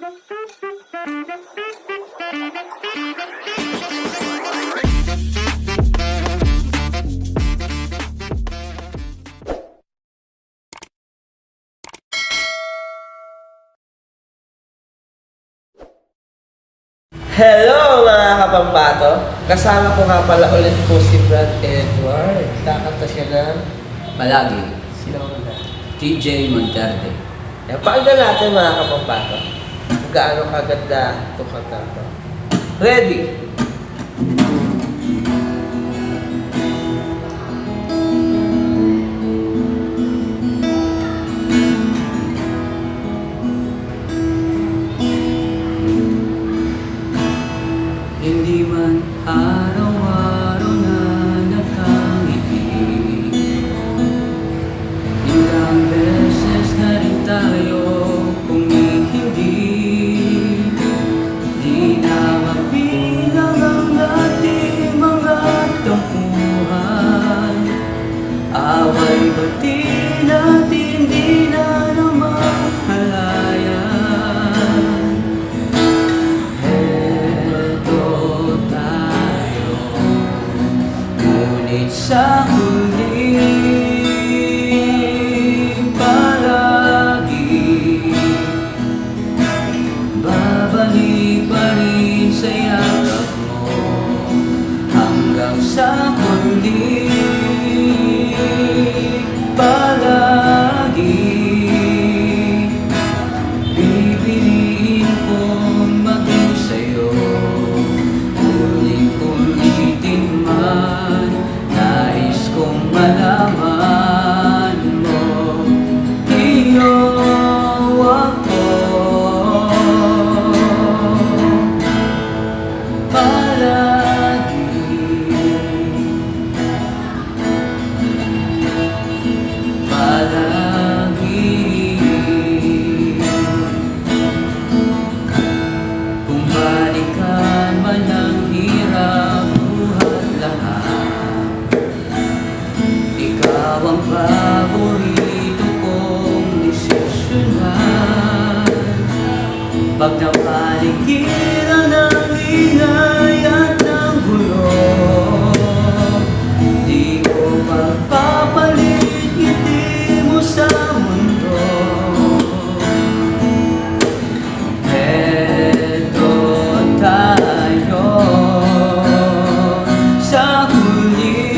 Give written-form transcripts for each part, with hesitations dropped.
Hello mga kapambato! Kasama ko nga pala ulit po si Brad Edward. Kakanta siya ng Palagi, sino na? TJ Monterde. Pakinggan natin mga kapambato kung gaano kaganda itong kanta to. Ready? Hindi man araw-araw na nakangiti, ilang beses na rin tayo humihindi. Di na mabilang ang ating mga tampuhan. Away bati natin di na naman halayan. Sa huli, palagi babalik pa rin sa yakap mo hanggang sa huli, palagi pipiliin kong maging sa'yo, ulit-ulitin man. Nais kong malaman mo, iyo ako palagi. Palagi. Kung balikan man ang hirap buhat lahat, ikaw ang paborito kong desisyonan. Pag napaligiran ng ingay at ng gulo, di ko magpapalit ngiti mo sa mundo. Eto tayo sa huli,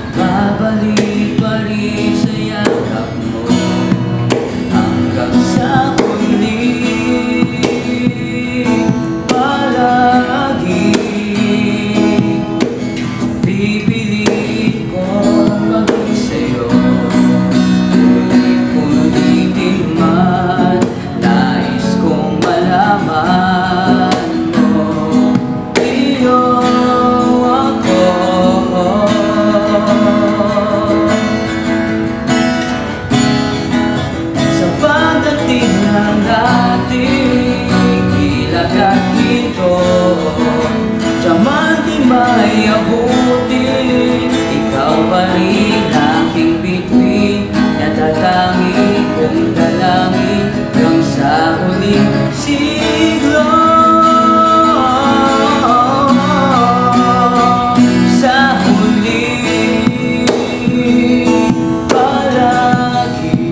babalik pa rin sa yakap mo hanggang sa huli, palagi pipiliin kong maging sa'yo, ulit-ulitin man. Nais kong malaman mo, iyo ako sa pagdating ng ating ilagat dito. Diamante may abutin, ikaw pa rin aking bituin, natatangi kong dalangin hanggang sa huling siglo. Sa huli, palagi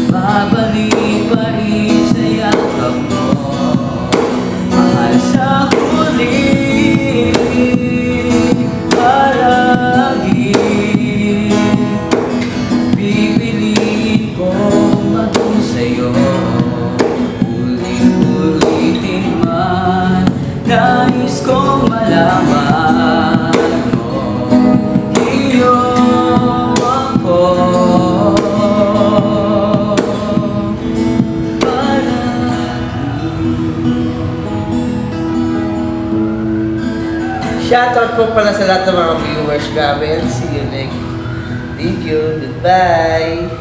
babalik pa rin sa yakap mo, mahal. Sa huli, palagi pipiliin kong maging sa'yo, ulit-ulitin man. Nais kong malaman mo, iyo ako Shoutout po pala sa lahat ng mga viewers namin. See you next video. Goodbye!